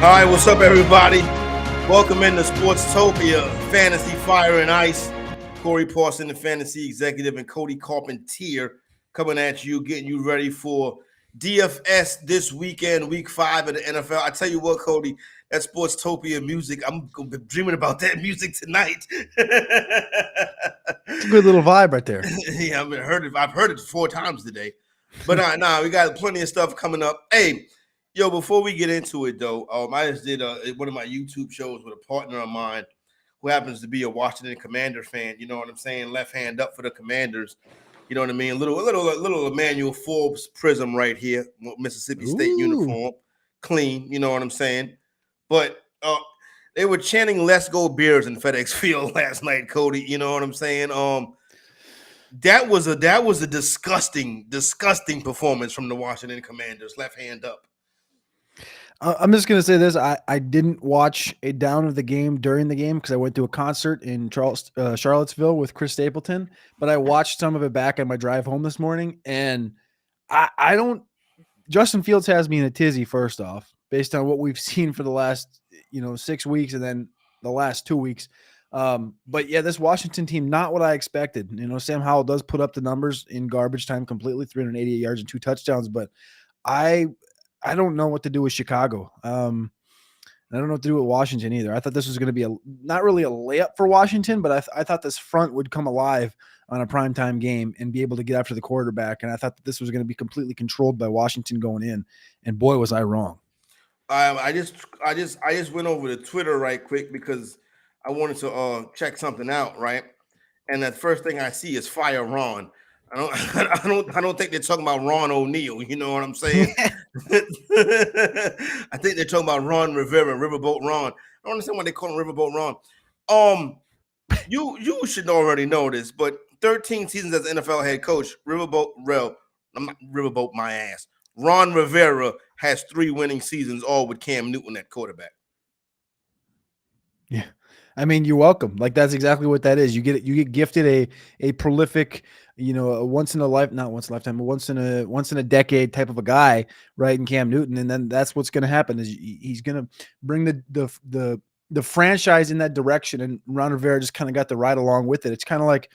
right, what's up, everybody? Welcome into Sportstopia, Fantasy Fire and Ice. Corey Parson, the fantasy executive, and Cody Carpentier coming at you, getting you ready for DFS this weekend, week 5 of the NFL. I tell you what, Cody, that Sportstopia music, I'm dreaming about that music tonight. It's a good little vibe right there. Yeah, I've heard it 4 times today. But we got plenty of stuff coming up. Hey, yo, before we get into it, though, I just did one of my YouTube shows with a partner of mine who happens to be a Washington Commander fan. You know what I'm saying? Left hand up for the Commanders. You know what I mean? Little Emmanuel Forbes prism right here, Mississippi State uniform, clean. You know what I'm saying? But they were chanting "Let's go Bears" in FedEx Field last night, Cody. You know what I'm saying? That was a disgusting performance from the Washington Commanders. Left hand up. I'm just going to say this. I didn't watch a down of the game during the game because I went to a concert in Charlottesville with Chris Stapleton, but I watched some of it back on my drive home this morning, and I don't – Justin Fields has me in a tizzy, first off, based on what we've seen for the last 6 weeks and then the last 2 weeks. But, yeah, this Washington team, not what I expected. Sam Howell does put up the numbers in garbage time completely, 388 yards and 2 touchdowns, but I don't know what to do with Chicago. I don't know what to do with Washington either. I thought this was going to be not really a layup for Washington, but I thought this front would come alive on a primetime game and be able to get after the quarterback. And I thought that this was going to be completely controlled by Washington going in. And boy, was I wrong. I just went over to Twitter right quick because I wanted to check something out, right? And the first thing I see is Fire Ron. I don't think they're talking about Ron O'Neal. You know what I'm saying? I think they're talking about Ron Rivera, Riverboat Ron. I don't understand why they call him Riverboat Ron. You should already know this, but 13 seasons as NFL head coach, Ron Rivera has 3 winning seasons, all with Cam Newton at quarterback. Yeah. I mean, you're welcome. Like, that's exactly what that is. You get gifted a prolific, a once in a decade type of a guy, right? In Cam Newton. And then that's what's going to happen is he's going to bring the franchise in that direction. And Ron Rivera just kind of got to ride along with it. It's kind of like,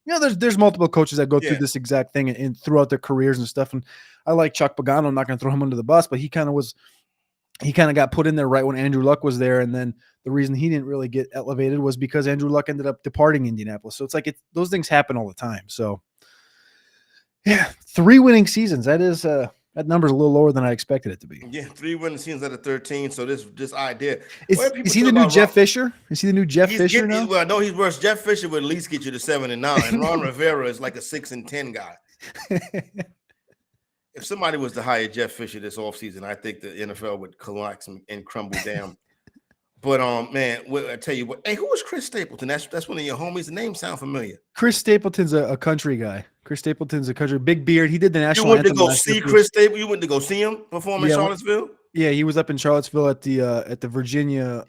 there's multiple coaches that go through this exact thing and throughout their careers and stuff. And I like Chuck Pagano. I'm not going to throw him under the bus, but he kind of got put in there right when Andrew Luck was there. And then the reason he didn't really get elevated was because Andrew Luck ended up departing Indianapolis. So it's like those things happen all the time. So yeah, 3 winning seasons. That number's a little lower than I expected it to be. Yeah, 3 winning seasons out of 13. So this idea. Is he the new Jeff Fisher? Is he the new Jeff Fisher now? Well, no, he's worse. Jeff Fisher would at least get you to 7-9. And Ron Rivera is like a 6-10 guy. If somebody was to hire Jeff Fisher this offseason, I think the NFL would collapse and crumble down. But man, I tell you what, hey, who is Chris Stapleton? That's one of your homies. The name sound familiar. Chris Stapleton's a country guy. Chris Stapleton's a country, big beard. He did the national anthem. You went to go see Chris Stapleton? You went to go see him perform in Charlottesville? Yeah, he was up in Charlottesville at the Virginia,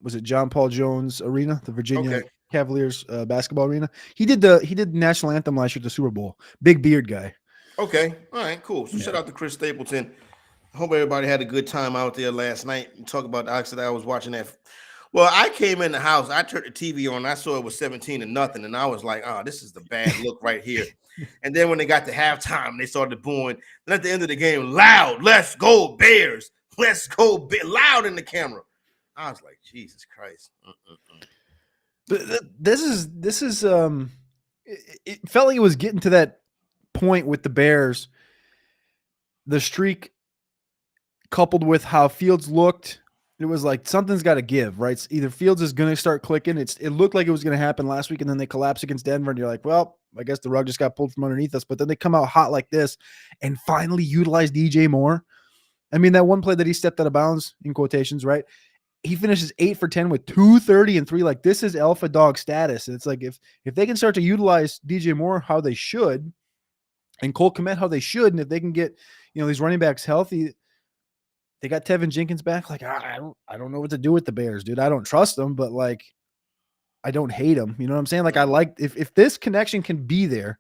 was it John Paul Jones Arena, the Virginia Cavaliers basketball arena. He did the national anthem last year at the Super Bowl. Big beard guy. Okay. All right, cool. So shout out to Chris Stapleton. I hope everybody had a good time out there last night. And talk about the accident. I was watching that. Well, I came in the house. I turned the TV on. I saw it was 17-0. And I was like, oh, this is the bad look right here. And then when they got to halftime, they started booing. Then at the end of the game, loud, let's go Bears. Let's go loud in the camera. I was like, Jesus Christ. This is it felt like it was getting to that point with the Bears, the streak coupled with how Fields looked, it was like something's got to give, right? It's either Fields is going to start clicking. It looked like it was going to happen last week, and then they collapse against Denver, and you're like, well, I guess the rug just got pulled from underneath us. But then they come out hot like this and finally utilize DJ Moore. I mean, that one play that he stepped out of bounds, in quotations, right? He finishes 8 for 10 with 230 and 3. Like, this is alpha dog status. And it's like if they can start to utilize DJ Moore how they should, and Cole Kmet how they should, and if they can get these running backs healthy, they got Tevin Jenkins back. Like, I don't know what to do with the Bears, dude. I don't trust them, but like, I don't hate them. You know what I'm saying? Like, I like if this connection can be there.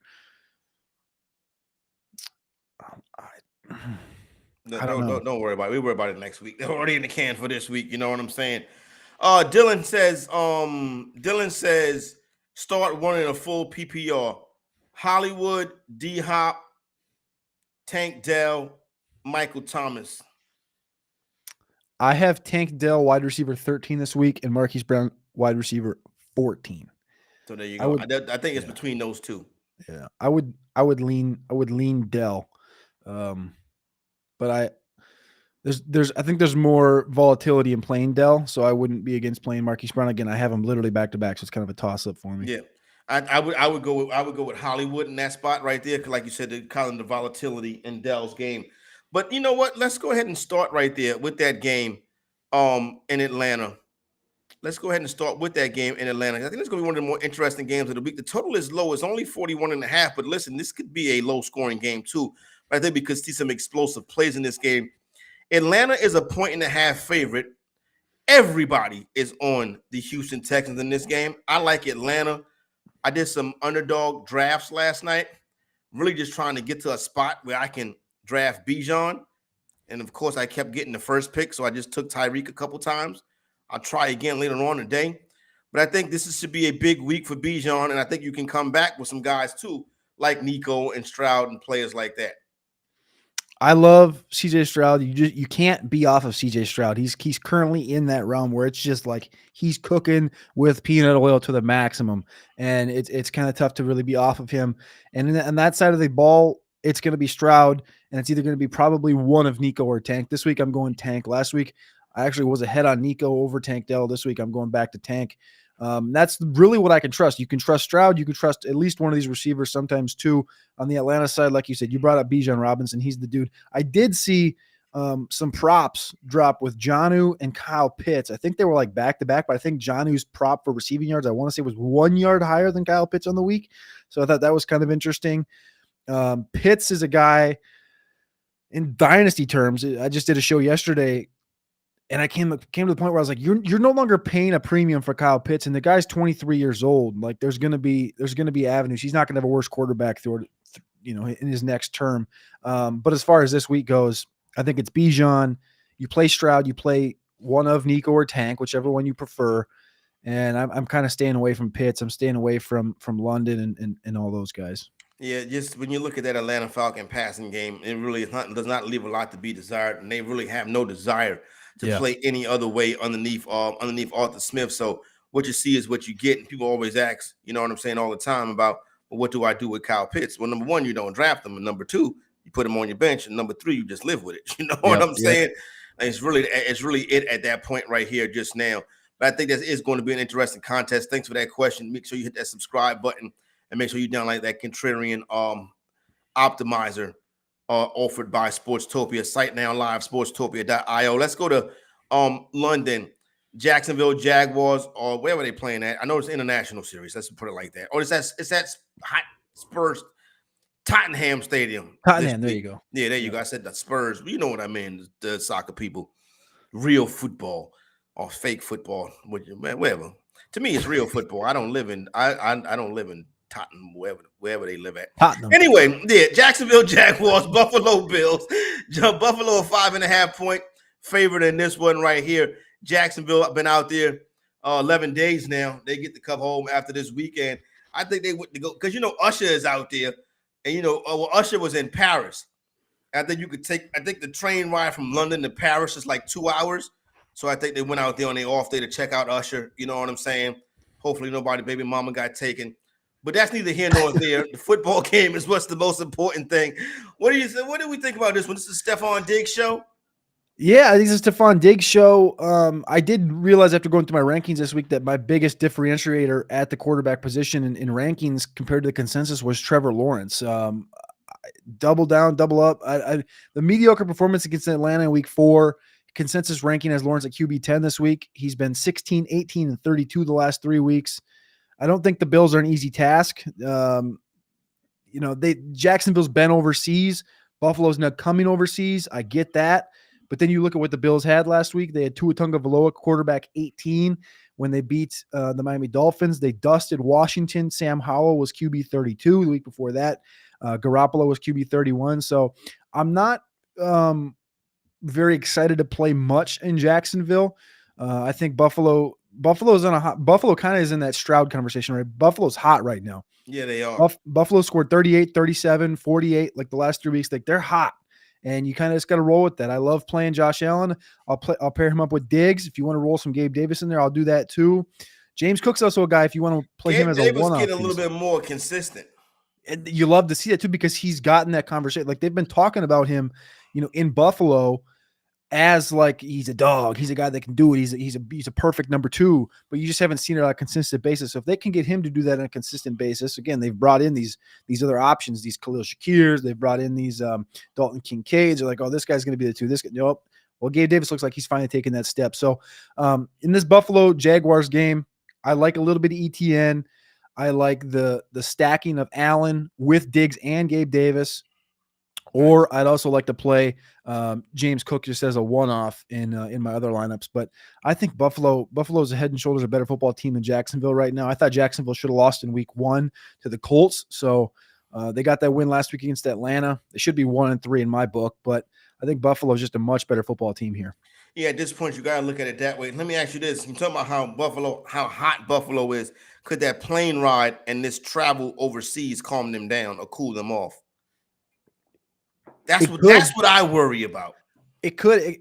I don't know. Don't worry about it. We worry about it next week. They're already in the can for this week. You know what I'm saying? Dylan says start running a full PPR. Hollywood, D Hop, Tank Dell, Michael Thomas. I have Tank Dell wide receiver 13 this week and Marquise Brown wide receiver 14. So there you go. I think it's between those two. Yeah, I would lean Dell, but I think there's more volatility in playing Dell, so I wouldn't be against playing Marquise Brown again. I have him literally back to back, so it's kind of a toss up for me. Yeah, I would go with Hollywood in that spot right there, because like you said, they're calling the volatility in Dell's game. But you know what? Let's go ahead and start right there with that game in Atlanta. Let's go ahead and start with that game in Atlanta. I think it's going to be one of the more interesting games of the week. The total is low. It's only 41.5. But listen, this could be a low-scoring game too, right there, because see some explosive plays in this game. Atlanta is a 1.5 favorite. Everybody is on the Houston Texans in this game. I like Atlanta. I did some underdog drafts last night, really just trying to get to a spot where I can draft Bijan. And, of course, I kept getting the first pick, so I just took Tyreek a couple times. I'll try again later on today. But I think this should be a big week for Bijan, and I think you can come back with some guys too, like Nico and Stroud and players like that. I love CJ Stroud. You can't be off of CJ Stroud. He's currently in that realm where it's just like he's cooking with peanut oil to the maximum, and it's kind of tough to really be off of him. And on that side of the ball, it's going to be Stroud, and it's either going to be probably one of Nico or Tank. This week I'm going Tank. Last week I actually was ahead on Nico over Tank Dell. This week I'm going back to Tank. That's really what I can trust. You can trust Stroud. You can trust at least one of these receivers, sometimes two. On the Atlanta side, like you said, you brought up Bijan Robinson. He's the dude. I did see some props drop with Jonnu and Kyle Pitts. I think they were like back-to-back, but I think Jonnu's prop for receiving yards, I want to say, was 1 yard higher than Kyle Pitts on the week. So I thought that was kind of interesting. Pitts is a guy in dynasty terms. I just did a show yesterday, and I came to the point where I was like, you're no longer paying a premium for Kyle Pitts, and the guy's 23 years old. Like there's gonna be avenues. He's not gonna have a worse quarterback in his next term. But as far as this week goes, I think it's Bijan. You play Stroud, you play one of Nico or Tank, whichever one you prefer. And I'm kind of staying away from Pitts. I'm staying away from London and all those guys. Yeah, just when you look at that Atlanta Falcon passing game, it really does not leave a lot to be desired, and they really have no desire to play any other way underneath Arthur Smith. So what you see is what you get. And people always ask, you know what I'm saying, all the time about, well, what do I do with Kyle Pitts? Well, number one, you don't draft him. And number two, you put him on your bench. And number three, you just live with it. You know what I'm saying? And it's really it at that point right here just now. But I think that is going to be an interesting contest. Thanks for that question. Make sure you hit that subscribe button and make sure you download that Contrarian optimizer offered by Sportstopia. Site now live, sportstopia.io. Let's go to London, Jacksonville Jaguars, or wherever they're playing at. I know it's an international series. Let's put it like that. Or it's that hot Spurs Tottenham Stadium. Tottenham, there you go. Yeah, there you go. I said the Spurs. You know what I mean, the soccer people. Real football or fake football, whatever. To me, it's real football. I don't live in Tottenham, wherever they live at. Tottenham. Anyway, yeah, Jacksonville Jaguars, Buffalo Bills. Buffalo a 5.5 point favorite in this one right here. Jacksonville, I've been out there 11 days now. They get to come home after this weekend. I think they went to go because Usher is out there, and Usher was in Paris. I think the train ride from London to Paris is like 2 hours. So I think they went out there on their off day to check out Usher. You know what I'm saying? Hopefully nobody baby mama got taken. But that's neither here nor there. The football game is what's the most important thing. What do we think about this one? This is a Stephon Diggs show? Yeah, I think it's a Stephon Diggs show. I did realize after going through my rankings this week that my biggest differentiator at the quarterback position in rankings compared to the consensus was Trevor Lawrence. Double down, double up. The mediocre performance against Atlanta in week 4, consensus ranking has Lawrence at QB 10 this week. He's been 16, 18, and 32 the last 3 weeks. I don't think the Bills are an easy task. Jacksonville's been overseas. Buffalo's not coming overseas. I get that. But then you look at what the Bills had last week. They had Tua Tagovailoa, quarterback 18, when they beat the Miami Dolphins. They dusted Washington. Sam Howell was QB 32 the week before that. Garoppolo was QB 31. So I'm not very excited to play much in Jacksonville. I think Buffalo kind of is in that Stroud conversation, right? Buffalo's hot right now. Yeah, they are. Buffalo scored 38, 37, 48, like the last 3 weeks. Like they're hot. And you kind of just got to roll with that. I love playing Josh Allen. I'll pair him up with Diggs. If you want to roll some Gabe Davis in there, I'll do that too. James Cook's also a guy, if you want to play him as a one-off. Getting a little bit more consistent. And you love to see that too, because he's gotten that conversation. Like they've been talking about him, in Buffalo as like he's a dog. He's a guy that can do it. He's a perfect number 2, but you just haven't seen it on a consistent basis. So if they can get him to do that on a consistent basis, again, they've brought in these other options, these Khalil Shakirs. They've brought in these Dalton Kincaids. They're like, oh, this guy's going to be the 2. Nope. Well, Gabe Davis looks like he's finally taking that step. So in this Buffalo Jaguars game, I like a little bit of ETN. I like the stacking of Allen with Diggs and Gabe Davis. Or I'd also like to play James Cook just as a one-off in my other lineups. But I think Buffalo's a head and shoulders a better football team than Jacksonville right now. I thought Jacksonville should have lost in week 1 to the Colts. So they got that win last week against Atlanta. They should be 1-3 in my book. But I think Buffalo is just a much better football team here. Yeah, at this point, you got to look at it that way. Let me ask you this. You're talking about how hot Buffalo is. Could that plane ride and this travel overseas calm them down or cool them off? That's what I worry about. It could.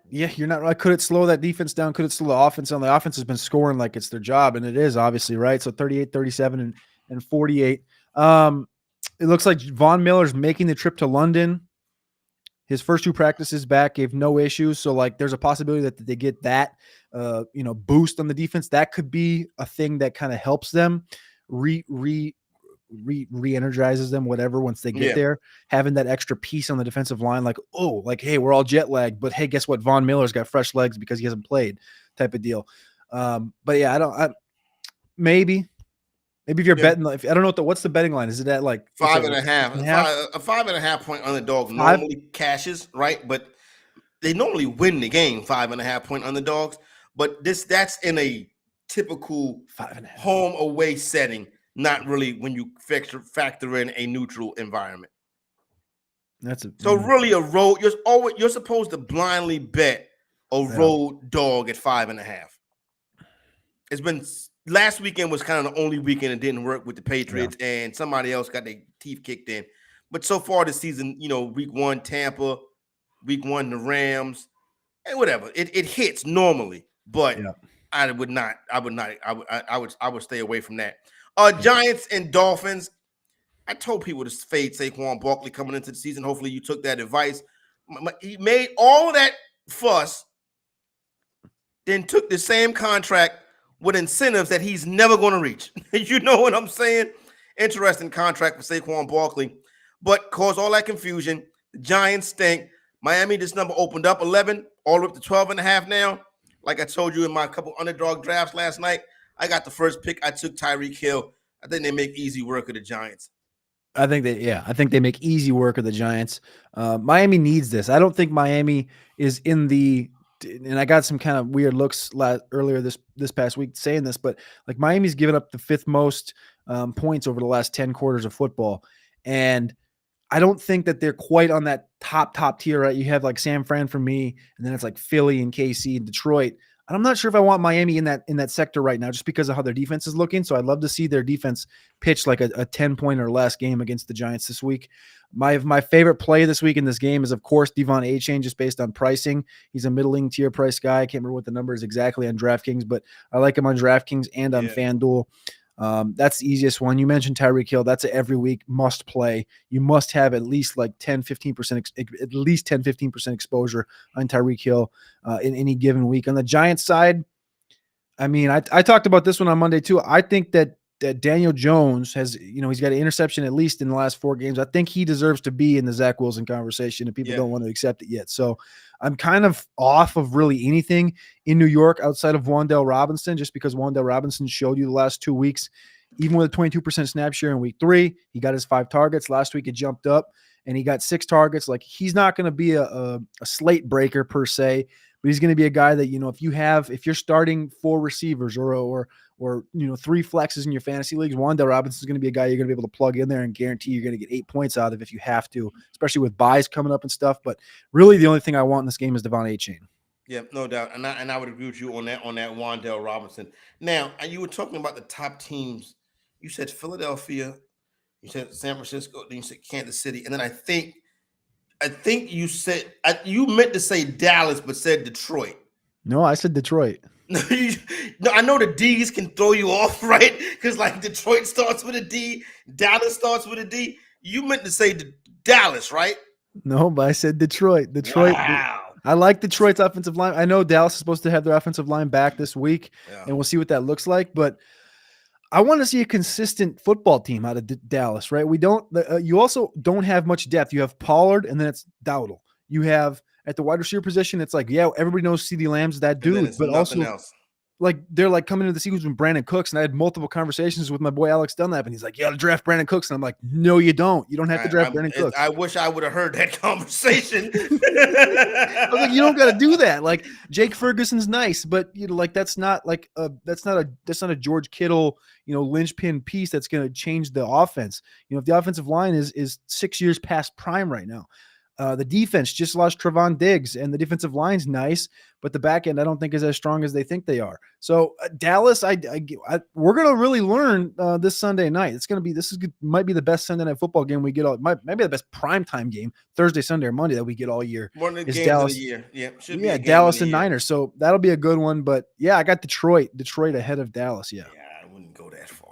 You're not right. Could it slow that defense down? Could it slow the offense down? The offense has been scoring like it's their job, and it is obviously, right? So 38, 37, and 48. It looks like Von Miller's making the trip to London. His first 2 practices back gave no issues. So like there's a possibility that they get that boost on the defense. That could be a thing that kind of helps them re-energizes them, whatever, once they get there, having that extra piece on the defensive line, like, oh, like, hey, we're all jet lagged, but hey, guess what? Von Miller's got fresh legs because he hasn't played, type of deal. But yeah, maybe if you're betting, I don't know what's the betting line. Is it at like 5.5? A 5.5 point underdog normally cashes, right? But they normally win the game 5.5 point underdogs. But that's in a typical 5.5 home away setting. Not really when you factor in a neutral environment. Really a road. You're supposed to blindly bet a road dog at 5.5. It's been last weekend was kind of the only weekend it didn't work with the Patriots, and somebody else got their teeth kicked in. But so far this season, week 1 Tampa, week 1 the Rams, and whatever it hits normally. But I would stay away from that. Giants and Dolphins. I told people to fade Saquon Barkley coming into the season. Hopefully you took that advice. He made all that fuss, then took the same contract with incentives that he's never going to reach. You know what I'm saying? Interesting contract for Saquon Barkley, but caused all that confusion. The Giants stink. Miami, this number opened up 11, all the way up to 12.5 now. Like I told you in my couple underdog drafts last night, I got the first pick. I took Tyreek Hill. I think they make easy work of the Giants. I think they make easy work of the Giants. Miami needs this. I don't think Miami is in the, and I got some kind of weird looks earlier this past week saying this, but like Miami's given up the 5th most points over the last 10 quarters of football. And I don't think that they're quite on that top tier, right? You have like San Fran for me, and then it's like Philly and KC and Detroit. I'm not sure if I want Miami in that sector right now, just because of how their defense is looking. So I'd love to see their defense pitch like a 10-point or less game against the Giants this week. My favorite play this week in this game is, of course, Devonte Achane, just based on pricing. He's a middling tier price guy. I can't remember what the number is exactly on DraftKings, but I like him on DraftKings and on FanDuel. That's the easiest one. You mentioned Tyreek Hill. That's an every week must play. You must have at least like 10-15% exposure on Tyreek Hill in any given week. On the Giants side, I mean, I talked about this one on Monday too. I think that Daniel Jones has, he's got an interception at least in the last 4 games. I think he deserves to be in the Zach Wilson conversation, and people don't want to accept it yet. So I'm kind of off of really anything in New York outside of Wan'Dale Robinson, just because Wan'Dale Robinson showed you the last 2 weeks, even with a 22% snap share in week 3, he got his 5 targets. Last week it jumped up and he got 6 targets. Like, he's not going to be a slate breaker per se, but he's going to be a guy that, if you're starting 4 receivers or 3 flexes in your fantasy leagues, Wan'Dale Robinson is going to be a guy you're going to be able to plug in there and guarantee you're going to get 8 points out of if you have to, especially with buys coming up and stuff. But really, the only thing I want in this game is Devonte Chain. Yeah, no doubt, and I would agree with you on that Wan'Dale Robinson. Now, you were talking about the top teams. You said Philadelphia, you said San Francisco, then you said Kansas City, and then I think you said you meant to say Dallas, but said Detroit. No, I said Detroit. No, I know the D's can throw you off, right? Because like Detroit starts with a D, Dallas starts with a D. You meant to say Dallas, right? No, but I said Detroit. Detroit. Wow. I like Detroit's offensive line. I know Dallas is supposed to have their offensive line back this week, and we'll see what that looks like. But I want to see a consistent football team out of Dallas, right? We don't. You also don't have much depth. You have Pollard, and then it's Dowdle. You have at the wide receiver position. It's like, everybody knows CeeDee Lamb's that dude, but also else. Like they're like coming into the season with Brandon Cooks, and I had multiple conversations with my boy Alex Dunlap, and he's like, "You got to draft Brandon Cooks," and I'm like, "No, you don't. You don't have to draft Brandon Cooks." I wish I would have heard that conversation. I was like, "You don't got to do that." Like Jake Ferguson's nice, but like that's not a George Kittle, linchpin piece that's going to change the offense. If the offensive line is 6 years past prime right now. The defense just lost Trevon Diggs, and the defensive line's nice, but the back end I don't think is as strong as they think they are. So Dallas, we're gonna really learn this Sunday night. Might be the best Sunday night football game we get maybe the best primetime game Thursday, Sunday, or Monday that we get all year. One of the games Dallas, of the year, yeah, Dallas and Niners. So that'll be a good one. But yeah, I got Detroit ahead of Dallas. Yeah, I wouldn't go that far.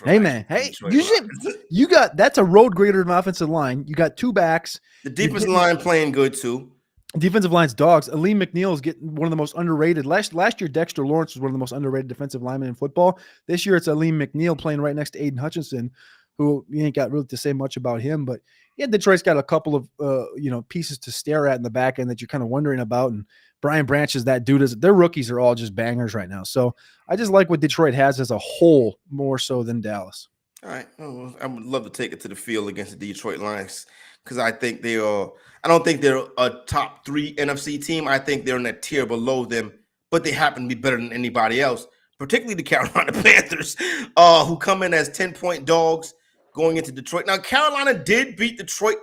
Hey man, that's a road grader of an offensive line. You got 2 backs. The defensive line playing good too. Defensive line's dogs. Aleem McNeil is getting one of the most underrated. Last year, Dexter Lawrence was one of the most underrated defensive linemen in football. This year, it's Aleem McNeil playing right next to Aiden Hutchinson, who you ain't got really to say much about him. But yeah, Detroit's got a couple of pieces to stare at in the back end that you're kind of wondering about. And Brian Branch is that dude. Their rookies are all just bangers right now. So I just like what Detroit has as a whole more so than Dallas. All right. Well, I would love to take it to the field against the Detroit Lions because I think they are. I don't think they're a top 3 NFC team. I think they're in that tier below them, but they happen to be better than anybody else, particularly the Carolina Panthers, who come in as 10-point dogs going into Detroit. Now, Carolina did beat Detroit.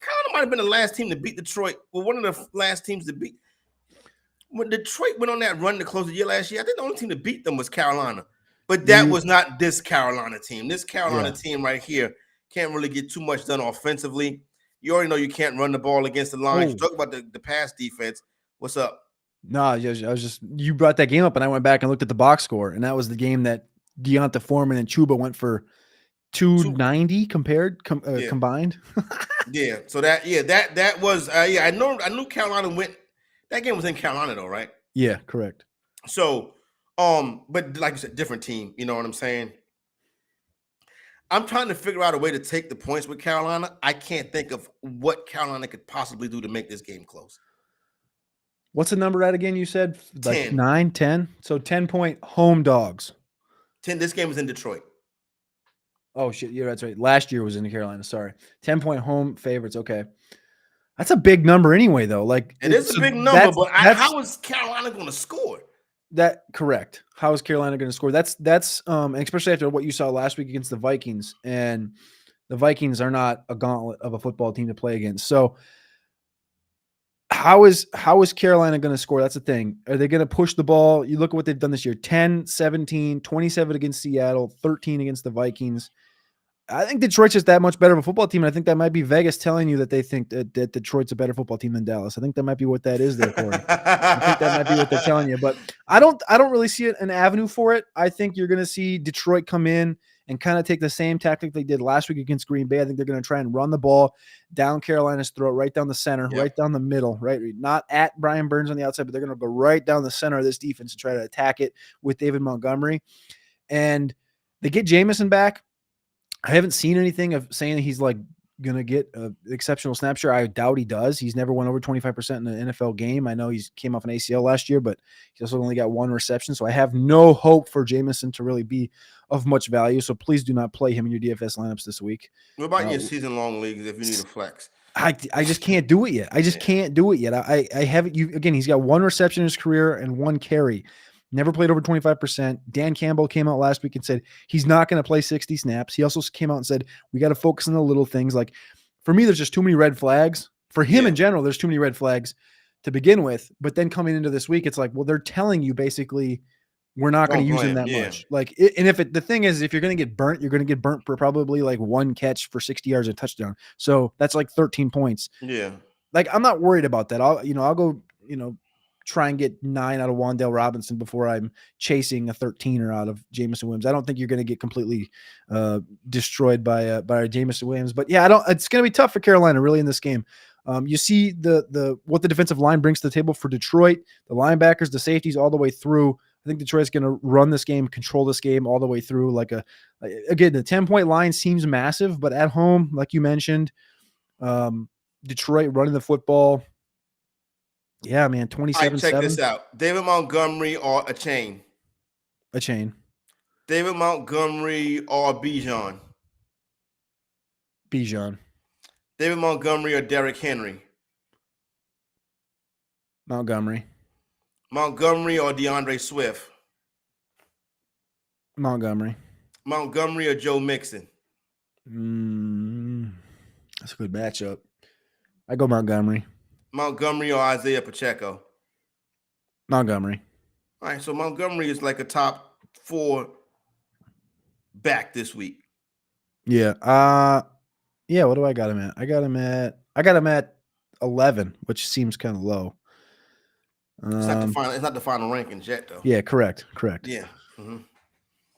Carolina might have been the last team to beat Detroit. Well, one of the last teams to beat. When Detroit went on that run to close the year last year, I think the only team to beat them was Carolina. But that was not this Carolina team. This Carolina team right here can't really get too much done offensively. You already know you can't run the ball against the Lions. Talk about the pass defense. What's up? No, you brought that game up, and I went back and looked at the box score, and that was the game that Deonta Foreman and Chuba went for 290 combined. Yeah. So that was I knew Carolina went. That game was in Carolina though, right? Yeah, correct. So, but like you said, different team. You know what I'm saying? I'm trying to figure out a way to take the points with Carolina. I can't think of what Carolina could possibly do to make this game close. What's the number at again? You said 10. 9, 10. So 10-point home dogs. 10. This game was in Detroit. Oh shit, yeah, that's right. Last year was in Carolina. Sorry, 10-point home favorites. Okay, that's a big number anyway, though. Like it is a big number, but how is Carolina going to score? That correct. How is Carolina going to score? That's especially after what you saw last week against the Vikings, and the Vikings are not a gauntlet of a football team to play against. So how is Carolina going to score? That's the thing. Are they going to push the ball? You look at what they've done this year: 10, 17, 27 against Seattle, 13 against the Vikings. I think Detroit's just that much better of a football team. And I think that might be Vegas telling you that they think that Detroit's a better football team than Dallas. I think that might be what that is there, Corey. I think that might be what they're telling you. But I don't really see an avenue for it. I think you're going to see Detroit come in and kind of take the same tactic they did last week against Green Bay. I think they're going to try and run the ball down Carolina's throat, right down the center, right down the middle, right? Not at Brian Burns on the outside, but they're going to go right down the center of this defense and try to attack it with David Montgomery. And they get Jameson back. I haven't seen anything of saying that he's like going to get an exceptional snap share. I doubt he does. He's never went over 25% in an NFL game. I know he came off an ACL last year, but he also only got 1 reception. So I have no hope for Jameson to really be of much value. So please do not play him in your DFS lineups this week. What about your season-long leagues if you need a flex? I just can't do it yet. I just can't do it yet. I haven't. Again, he's got 1 reception in his career and 1 carry. Never played over 25%. Dan Campbell came out last week and said he's not going to play 60 snaps. He also came out and said we got to focus on the little things. Like, for me, there's just too many red flags. For him in general, there's too many red flags to begin with. But then coming into this week, it's like, well, they're telling you basically we're not going to use him that much. Like, and the thing is, if you're going to get burnt, you're going to get burnt for probably like 1 catch for 60 yards and a touchdown. So that's like 13 points. Yeah. Like, I'm not worried about that. I'll go, try and get 9 out of Wan'Dale Robinson before I'm chasing a 13er out of Jameson WIlliams. I don't think you're going to get completely destroyed by Jameson WIlliams. But yeah, it's going to be tough for Carolina really in this game. You see what the defensive line brings to the table for Detroit, the linebackers, the safeties, all the way through. I think Detroit's going to run this game, control this game all the way through. Again, the 10-point line seems massive, but at home, like you mentioned, Detroit running the football. Yeah, man, 27-7. All right, check this out. David Montgomery or a chain? A chain. David Montgomery or Bijan? Bijan. David Montgomery or Derrick Henry? Montgomery. Montgomery or DeAndre Swift? Montgomery. Montgomery or Joe Mixon? That's a good matchup. I go Montgomery. Montgomery or Isaiah Pacheco? Montgomery. All right, so Montgomery is like a top 4 back this week. Yeah. Yeah, what do I got him at? I got him at 11, which seems kind of low. It's not the final rankings yet, though. Yeah, correct. Yeah. Mm-hmm.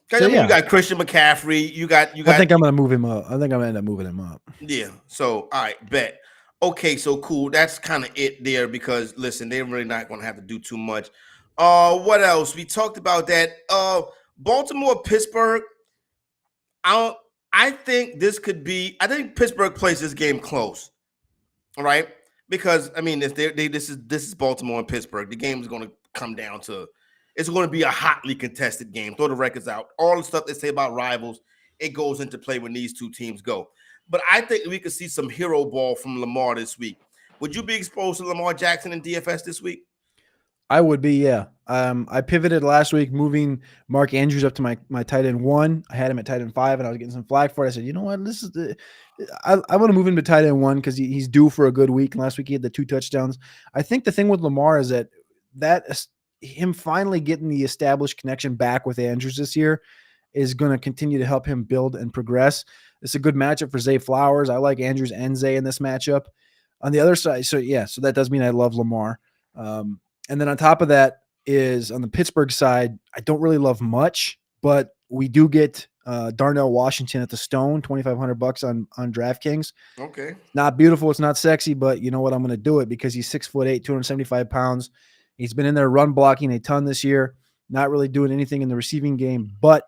So, You got Christian McCaffrey. You got. I think I'm gonna move him up. I think I'm gonna end up moving him up. Yeah. So, all right, bet. Okay, so cool. That's kind of it there because listen, they're really not gonna have to do too much. What else? We talked about that. Baltimore, Pittsburgh. I think this could be. I think Pittsburgh plays this game close. All right. Because I mean, this is Baltimore and Pittsburgh. The game is going to come down to it's going to be a hotly contested game. Throw the records out. All the stuff they say about rivals, it goes into play when these two teams go. But I think we could see some hero ball from Lamar this week. Would you be exposed to Lamar Jackson in DFS this week? I would be, yeah. I pivoted last week, moving Mark Andrews up to my tight end 1. I had him at tight end 5, and I was getting some flack for it. I said, you know what? I want to move him to tight end 1 because he's due for a good week. And last week he had the 2 touchdowns. I think the thing with Lamar is that him finally getting the established connection back with Andrews this year is going to continue to help him build and progress. It's a good matchup for Zay Flowers. I like Andrews and Zay in this matchup. On the other side, so that does mean I love Lamar. And then on top of that is on the Pittsburgh side, I don't really love much, but we do get Darnell Washington at the Stone, $2,500 on DraftKings. Okay. Not beautiful. It's not sexy, but you know what? I'm going to do it because he's 6'8", 275 pounds. He's been in there run blocking a ton this year, not really doing anything in the receiving game. But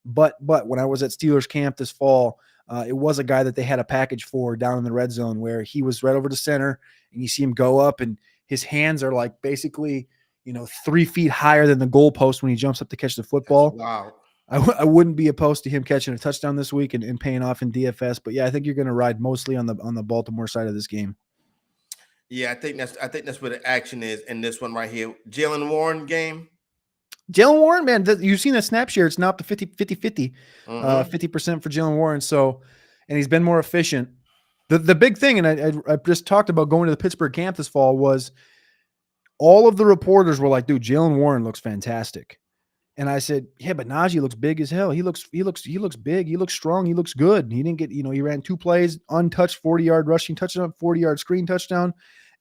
when I was at Steelers camp this fall, it was a guy that they had a package for down in the red zone where he was right over the center and you see him go up and his hands are like basically, 3 feet higher than the goalpost when he jumps up to catch the football. Wow. I wouldn't be opposed to him catching a touchdown this week and paying off in DFS. But yeah, I think you're going to ride mostly on the Baltimore side of this game. Yeah, I think that's where the action is in this one right here. Jaylen Warren game. Jaylen Warren, man, you've seen that snap share. It's now up to 50%, 50% for Jaylen Warren. So, and he's been more efficient. The big thing, and I just talked about going to the Pittsburgh camp this fall, was all of the reporters were like, dude, Jaylen Warren looks fantastic. And I said, yeah, but Najee looks big as hell. He looks big. He looks strong. He looks good. He didn't get, he ran 2 plays, untouched, 40-yard rushing touchdown, 40-yard screen touchdown.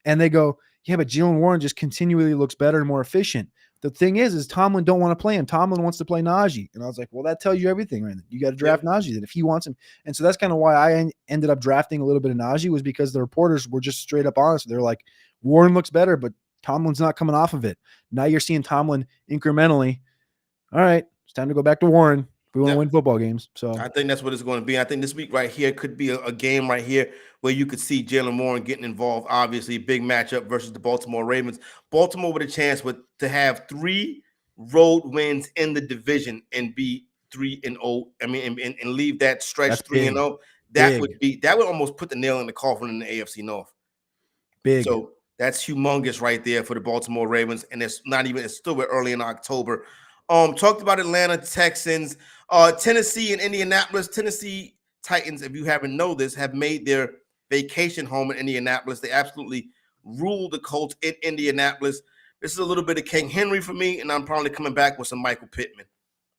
And they go, yeah, but Jaylen Warren just continually looks better and more efficient. The thing is Tomlin don't want to play him. Tomlin wants to play Najee. And I was like, well, that tells you everything, right? You got to draft Najee then if he wants him. And so that's kind of why I ended up drafting a little bit of Najee, was because the reporters were just straight up honest. They're like, Warren looks better, but Tomlin's not coming off of it. Now you're seeing Tomlin incrementally. All right, it's time to go back to Warren if we want to win football games. So I think that's what it's going to be. I think this week right here could be a game right here where you could see Jaylen Warren getting involved. Obviously, big matchup versus the Baltimore Ravens. Baltimore with a chance to have 3 road wins in the division and be 3-0. I mean, and leave that stretch 3-0. that would almost put the nail in the coffin in the AFC North. Big. So that's humongous right there for the Baltimore Ravens, and it's still early in October. Talked about Atlanta, Texans, Tennessee, and Indianapolis. Tennessee Titans, if you haven't known this, have made their vacation home in Indianapolis. They absolutely ruled the Colts in Indianapolis. This is a little bit of King Henry for me, and I'm probably coming back with some Michael Pittman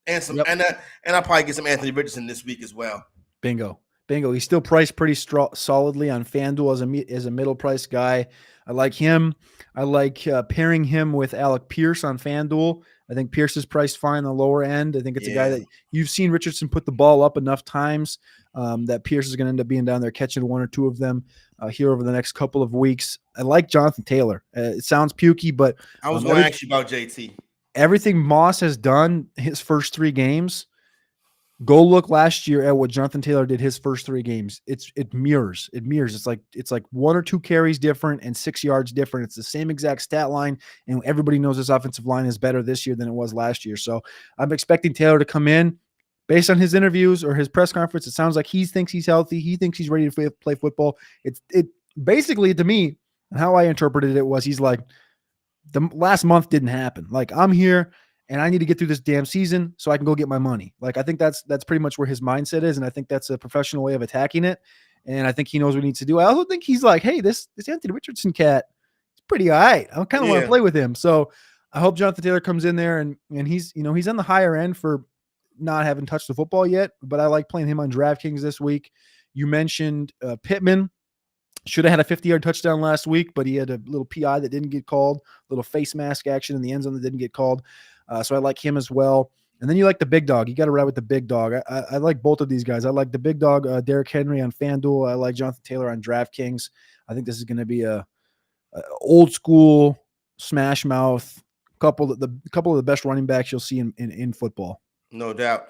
and some, and I'll probably get some Anthony Richardson this week as well. Bingo. He's still priced pretty solidly on FanDuel as a middle price guy. I like him. I like pairing him with Alec Pierce on FanDuel. I think Pierce is priced fine on the lower end. I think it's a guy that you've seen Richardson put the ball up enough times that Pierce is going to end up being down there catching one or two of them here over the next couple of weeks. I like Jonathan Taylor. It sounds pukey, but I was going to ask you about JT. Everything Moss has done his first 3 games, go look last year at what Jonathan Taylor did his first 3 games. It mirrors. It's like 1 or 2 carries different and 6 yards different. It's the same exact stat line, and everybody knows this offensive line is better this year than it was last year. So I'm expecting Taylor to come in. Based on his interviews or his press conference, it sounds like he thinks he's healthy. He thinks he's ready to play football. It basically, to me, and how I interpreted it was he's like, the last month didn't happen. Like, I'm here and I need to get through this damn season so I can go get my money. Like, I think that's pretty much where his mindset is, and I think that's a professional way of attacking it. And I think he knows what he needs to do. I also think he's like, hey, this Anthony Richardson cat is pretty all right. I kind of want to play with him. So I hope Jonathan Taylor comes in there and he's on the higher end for not having touched the football yet, but I like playing him on DraftKings this week. You mentioned Pittman. Should have had a 50-yard touchdown last week, but he had a little PI that didn't get called, little face mask action in the end zone that didn't get called. So I like him as well. And then you like the big dog. You got to ride with the big dog. I like both of these guys. I like the big dog, Derrick Henry on FanDuel. I like Jonathan Taylor on DraftKings. I think this is going to be a old school smash mouth, couple of the best running backs you'll see in football. No doubt.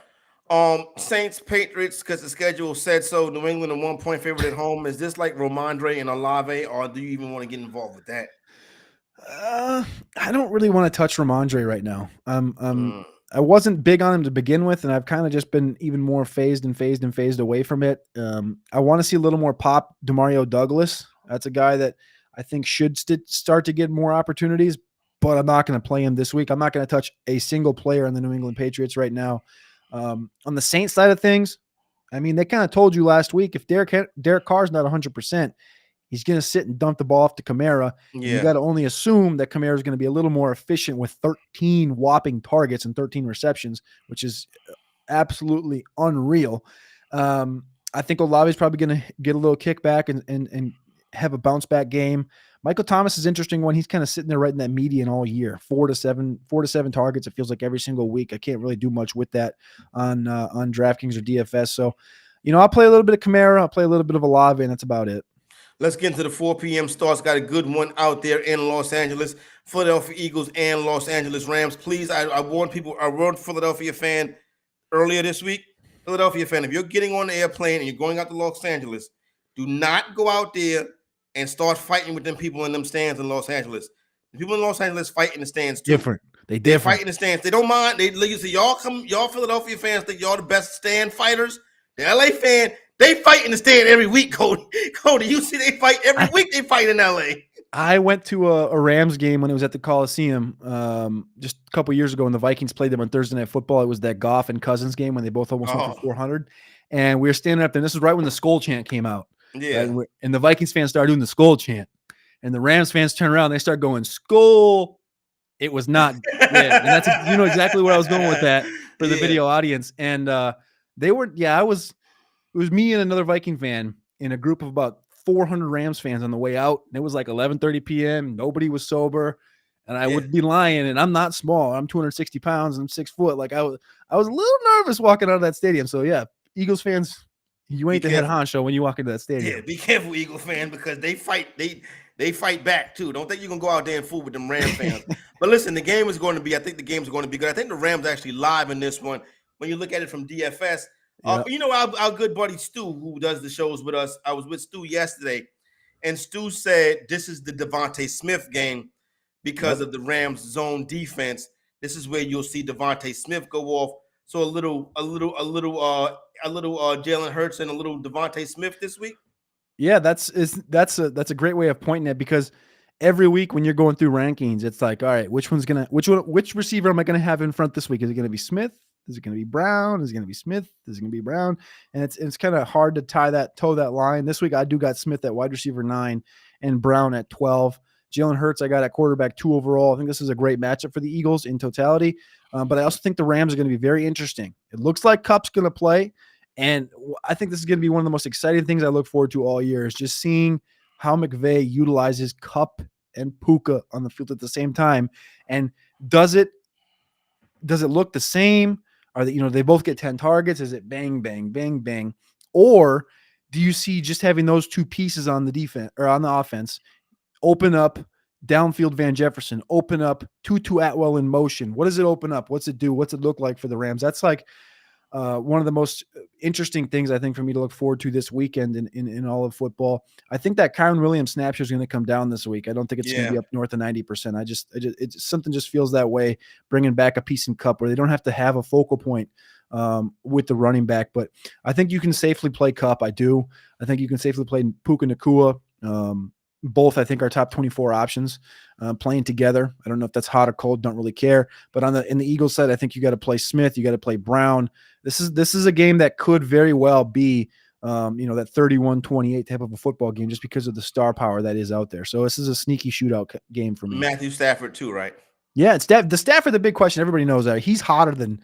Saints, Patriots, because the schedule said so. New England a 1-point favorite at home. Is this like Romandre and Olave, or do you even want to get involved with that? I don't really want to touch Romandre right now. I wasn't big on him to begin with, and I've kind of just been even more phased away from it. I want to see a little more pop. Demario Douglas, that's a guy that I think should start to get more opportunities, but I'm not going to play him this week. I'm not going to touch a single player on the New England Patriots right now. On the Saints side of things, I mean, they kind of told you last week, if Derek Carr's not 100%, he's going to sit and dump the ball off to Kamara. Yeah. You got to only assume that Kamara is going to be a little more efficient with 13 whopping targets and 13 receptions, which is absolutely unreal. I think Olave is probably going to get a little kickback and have a bounce back game. Michael Thomas is interesting one. He's kind of sitting there right in that median all year, 4 to 7 targets. It feels like every single week. I can't really do much with that on DraftKings or DFS. So, I'll play a little bit of Kamara. I'll play a little bit of Olave, and that's about it. Let's get into the 4 p.m. starts. Got a good one out there in Los Angeles. Philadelphia Eagles and Los Angeles Rams. Please, I warned Philadelphia fan earlier this week. Philadelphia fan, if you're getting on the airplane and you're going out to Los Angeles, do not go out there and start fighting with them people in them stands in Los Angeles. The people in Los Angeles fight in the stands too. They fight in the stands. They don't mind. They say, y'all Philadelphia fans think y'all the best stand fighters. The LA fan, they fight in the stand every week, Cody. Cody, you see they fight every week. They fight in LA. I went to a Rams game when it was at the Coliseum just a couple years ago when the Vikings played them on Thursday Night Football. It was that Goff and Cousins game when they both almost went for 400. And we were standing up there. And this was right when the Skol chant came out. Yeah. And the Vikings fans started doing the Skol chant. And the Rams fans turned around. And they started going, Skol. It was not good. And that's exactly where I was going with that for the video audience. And they were, it was me and another Viking fan in a group of about 400 Rams fans on the way out. And it was like 11:30 p.m. Nobody was sober. And I would be lying. And I'm not small. I'm 260 pounds. And I'm 6 foot. Like I was a little nervous walking out of that stadium. So yeah, Eagles fans, you ain't the head honcho when you walk into that stadium. Yeah, be careful, Eagles fans, because they fight. They fight back too. Don't think you're gonna go out there and fool with them Rams fans. But listen, I think the game's going to be good. I think the Rams actually live in this one. When you look at it from DFS, our good buddy Stu, who does the shows with us, I was with Stu yesterday, and Stu said this is the Devonte Smith game because of the Rams' zone defense. This is where you'll see Devonte Smith go off. So a little a little Jalen Hurts and a little Devonte Smith this week? Yeah, that's a great way of pointing it, because every week when you're going through rankings, it's like, all right, which receiver am I gonna have in front this week? Is it gonna be Smith? Is it gonna be Brown? Is it gonna be Smith? Is it gonna be Brown? And it's kind of hard to toe that line. This week I do got Smith at wide receiver 9 and Brown at 12. Jalen Hurts I got at quarterback 2 overall. I think this is a great matchup for the Eagles in totality. But I also think the Rams are going to be very interesting. It looks like Kupp's going to play. And I think this is going to be one of the most exciting things I look forward to all year, is just seeing how McVay utilizes Kupp and Puka on the field at the same time. And does it look the same? Are they, they both get 10 targets? Is it bang, bang, bang, bang? Or do you see just having those two pieces on the defense or on the offense open up downfield Van Jefferson, open up Tutu Atwell in motion? What does it open up? What's it do? What's it look like for the Rams? That's like one of the most interesting things I think for me to look forward to this weekend in all of football. I think that Kyren Williams snapshot is going to come down this week. I don't think it's going to be up north of 90%. Something just feels that way, bringing back a piece in Kupp where they don't have to have a focal point with the running back. But I think you can safely play Kupp. I do. I think you can safely play Puka Nacua. Both, I think, are top 24 options playing together. I don't know if that's hot or cold. Don't really care. But in the Eagles side, I think you got to play Smith. You got to play Brown. This is a game that could very well be, that 31-28 type of a football game, just because of the star power that is out there. So this is a sneaky shootout game for me. Matthew Stafford too, right? Yeah, it's the Stafford. The big question, everybody knows that he's hotter than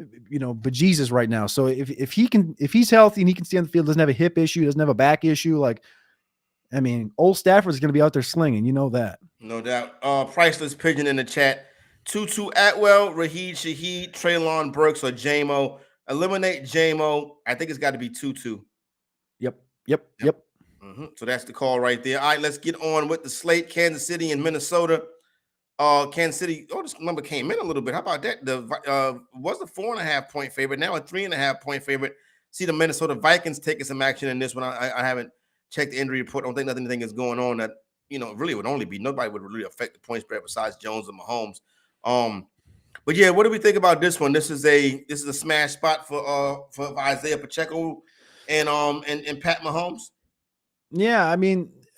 bejesus right now. So if he's healthy and he can stay on the field, doesn't have a hip issue, doesn't have a back issue, old Stafford is going to be out there slinging. You know that. No doubt. Priceless Pigeon in the chat. Tutu Atwell, Raheed Shaheed, Treylon Burks, or JMO. Eliminate JMO. I think it's got to be Tutu. Yep. Mm-hmm. So that's the call right there. All right, let's get on with the slate. Kansas City and Minnesota. Kansas City. Oh, this number came in a little bit. How about that? Was a 4.5 point favorite, now a 3.5 point favorite. See the Minnesota Vikings taking some action in this one. I haven't checked the injury report. I don't think anything is going on that really would only be, nobody would really affect the point spread besides Jones and Mahomes. But yeah, what do we think about this one? This is a smash spot for Isaiah Pacheco and Pat Mahomes. Yeah,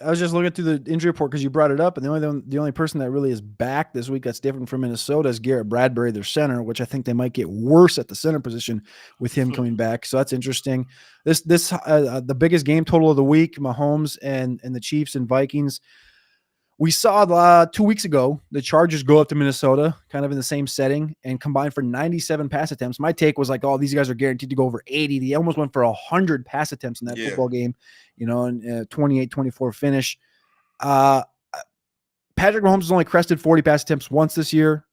I was just looking through the injury report because you brought it up, and the only person that really is back this week that's different from Minnesota is Garrett Bradbury, their center, which I think they might get worse at the center position with him coming back. So that's interesting. The biggest game total of the week, Mahomes and the Chiefs and Vikings. We saw 2 weeks ago the Chargers go up to Minnesota, kind of in the same setting, and combine for 97 pass attempts. My take was like, oh, these guys are guaranteed to go over 80. They almost went for 100 pass attempts in that football game, and 28-24 finish. Patrick Mahomes has only crested 40 pass attempts once this year.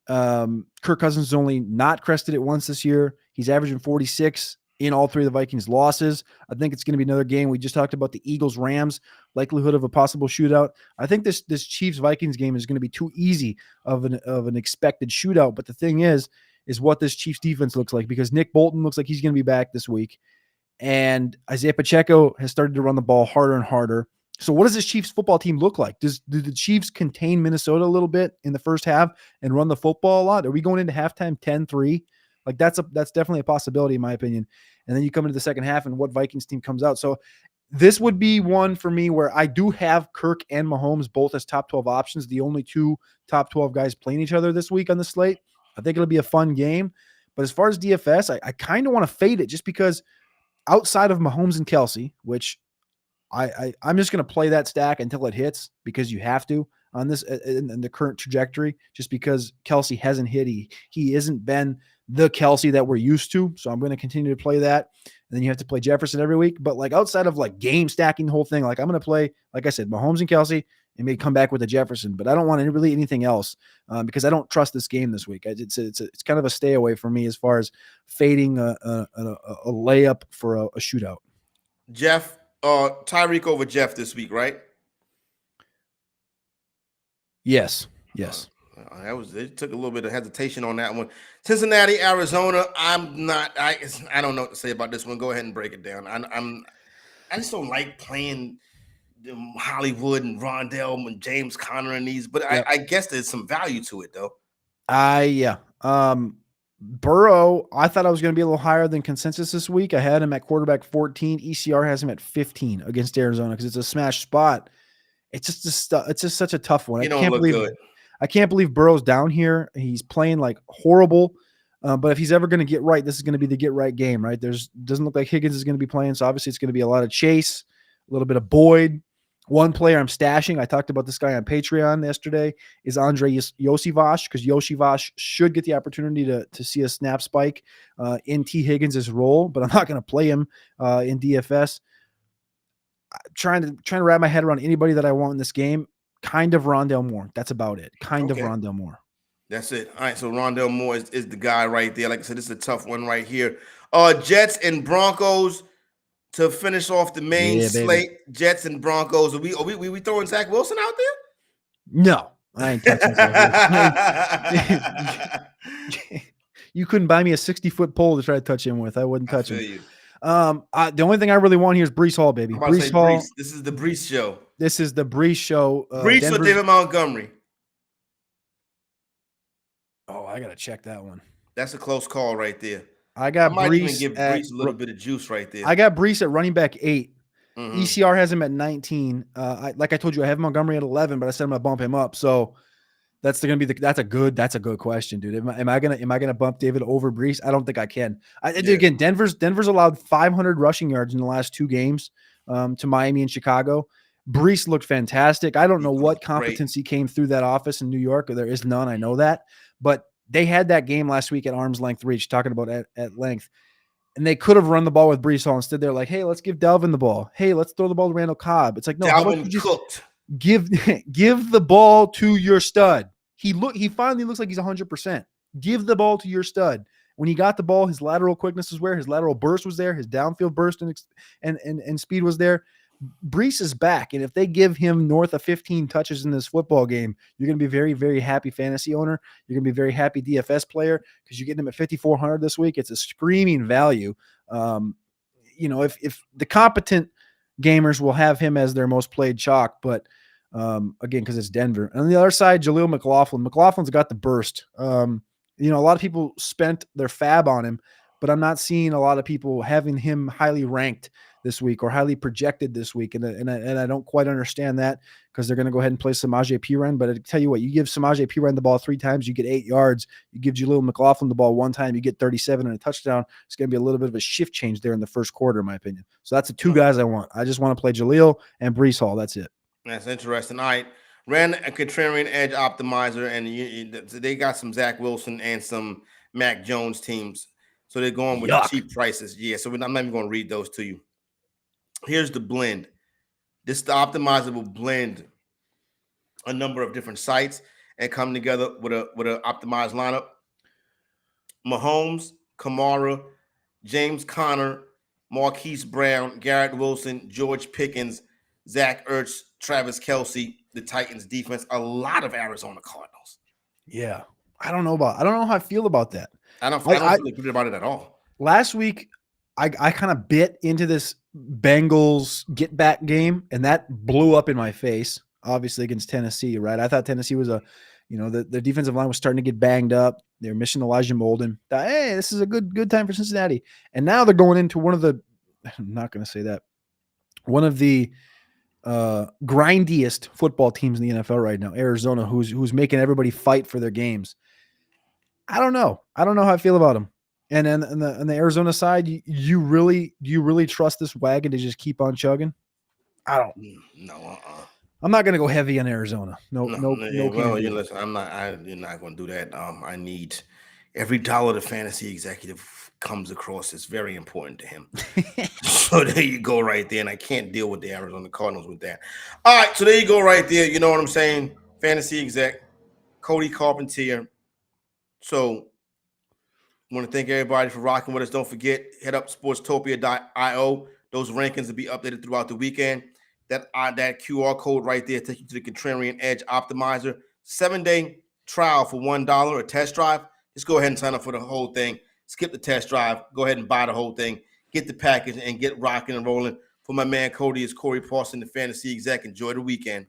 Kirk Cousins has only not crested it once this year. He's averaging 46 in all three of the Vikings losses. I think it's going to be another game. We just talked about the Eagles-Rams, likelihood of a possible shootout. I think this Chiefs-Vikings game is going to be too easy of an expected shootout. But the thing is what this Chiefs defense looks like, because Nick Bolton looks like he's going to be back this week. And Isaiah Pacheco has started to run the ball harder and harder. So what does this Chiefs football team look like? Do the Chiefs contain Minnesota a little bit in the first half and run the football a lot? Are we going into halftime 10-3? Like that's definitely a possibility in my opinion. And then you come into the second half and what Vikings team comes out. So this would be one for me where I do have Kirk and Mahomes both as top 12 options, the only two top 12 guys playing each other this week on the slate. I think it'll be a fun game. But as far as DFS, I kind of want to fade it just because outside of Mahomes and Kelsey, which I'm just going to play that stack until it hits because you have to on this in the current trajectory, just because Kelsey hasn't hit. He hasn't been the Kelsey that we're used to. So I'm going to continue to play that. And then you have to play Jefferson every week. But outside of game stacking the whole thing, I'm going to play, like I said, Mahomes and Kelsey and maybe come back with a Jefferson. But I don't want really anything else because I don't trust this game this week. It's kind of a stay away for me as far as fading a layup for a shootout. Jeff, Tyreek over Jeff this week, right? Yes. It took a little bit of hesitation on that one. Cincinnati, Arizona. I don't know what to say about this one. Go ahead and break it down. I just don't like playing Hollywood and Rondell and James Conner and these, but I guess there's some value to it though. Burrow, I thought I was going to be a little higher than consensus this week. I had him at quarterback 14. ECR has him at 15 against Arizona because it's a smash spot. It's just such a tough one. He don't look good. I can't believe Burrow's down here. He's playing like horrible. But if he's ever going to get right, this is going to be the get right game, right? Doesn't look like Higgins is going to be playing. So obviously it's going to be a lot of Chase, a little bit of Boyd. One player I'm stashing, I talked about this guy on Patreon yesterday, is Andre Yosivash, because Yosivash should get the opportunity to see a snap spike in T. Higgins' role, but I'm not going to play him in DFS. Trying to wrap my head around anybody that I want in this game. Kind of Rondale Moore. That's about it. Kind of Rondale Moore. That's it. All right, so Rondale Moore is the guy right there. Like I said, this is a tough one right here. Jets and Broncos to finish off the main slate. Baby. Jets and Broncos. Are we throwing Zach Wilson out there? No, I ain't touching Zach Wilson. You couldn't buy me a 60-foot pole to try to touch him with. I wouldn't touch him. You. The only thing I really want here is Breece Hall, baby. Breece Hall. This is the Breece show. This is the Breece show. Breece or David Montgomery? Oh, I gotta check that one. That's a close call right there. I might even give Breece a little bit of juice right there. I got Breece at running back 8. Mm-hmm. ECR has him at 19. Like I told you, I have Montgomery at 11, but I said I'm gonna bump him up. So that's a good question, dude. Am I gonna bump David over Breece? I don't think I can. Again, Denver's allowed 500 rushing yards in the last 2 games to Miami and Chicago. Breece looked fantastic. I don't know what competency came through that office in New York. There is none. I know that, but they had that game last week at arm's length reach, talking about at length. And they could have run the ball with Breece Hall. Instead, they're like, hey, let's give Dalvin the ball. Hey, let's throw the ball to Randall Cobb. It's like, no, Dalvin cooked. Give the ball to your stud. He finally looks like he's 100%. Give the ball to your stud. When he got the ball, his lateral quickness was where his lateral burst was there. His downfield burst and speed was there. Breece is back, and if they give him north of 15 touches in this football game, you're going to be very, very happy fantasy owner. You're going to be very happy DFS player because you're getting him at 5,400 this week. It's a screaming value. If the competent gamers will have him as their most played chalk, but again, because it's Denver. And on the other side, Jaleel McLaughlin. McLaughlin's got the burst. A lot of people spent their fab on him, but I'm not seeing a lot of people having him highly ranked this week or highly projected this week. And I don't quite understand that because they're going to go ahead and play Samaje Perine. But I tell you what, you give Samaje Perine the ball 3 times, you get 8 yards. You give Jaleel McLaughlin the ball 1 time, you get 37 and a touchdown. It's going to be a little bit of a shift change there in the first quarter, in my opinion. So that's the 2 guys I want. I just want to play Jaleel and Breece Hall. That's it. That's interesting. All right. Ran a contrarian edge optimizer, and they got some Zach Wilson and some Mac Jones teams. So they're going with the cheap prices. Yeah, so I'm not even going to read those to you. Here's the blend. The optimizer will blend a number of different sites and come together with a optimized lineup. Mahomes, Kamara, James Conner, Marquise Brown, Garrett Wilson, George Pickens, Zach Ertz, Travis Kelce, the Titans defense, a lot of Arizona Cardinals. Yeah. I don't know how I feel about that. I don't feel good about it at all. Last week, I kind of bit into this Bengals get back game, and that blew up in my face, obviously against Tennessee, right? I thought Tennessee was the defensive line was starting to get banged up. They're missing Elijah Molden. Hey, this is a good time for Cincinnati. And now they're going into one of the grindiest football teams in the NFL right now, Arizona, who's making everybody fight for their games. I don't know how I feel about them. And then on the Arizona side, you really trust this wagon to just keep on chugging? I don't. No. I'm not going to go heavy on Arizona. No. Well, listen, I'm not. You're not going to do that. I need every dollar the fantasy executive comes across is very important to him. So there you go, right there. And I can't deal with the Arizona Cardinals with that. All right, so there you go, right there. You know what I'm saying? Fantasy exec, Cody Carpentier. So I want to thank everybody for rocking with us. Don't forget, head up sportstopia.io. Those rankings will be updated throughout the weekend. That QR code right there takes you to the Contrarian Edge Optimizer. 7-day trial for $1, a test drive. Just go ahead and sign up for the whole thing. Skip the test drive. Go ahead and buy the whole thing. Get the package and get rocking and rolling. For my man Cody, is Corey Parson, the fantasy exec. Enjoy the weekend.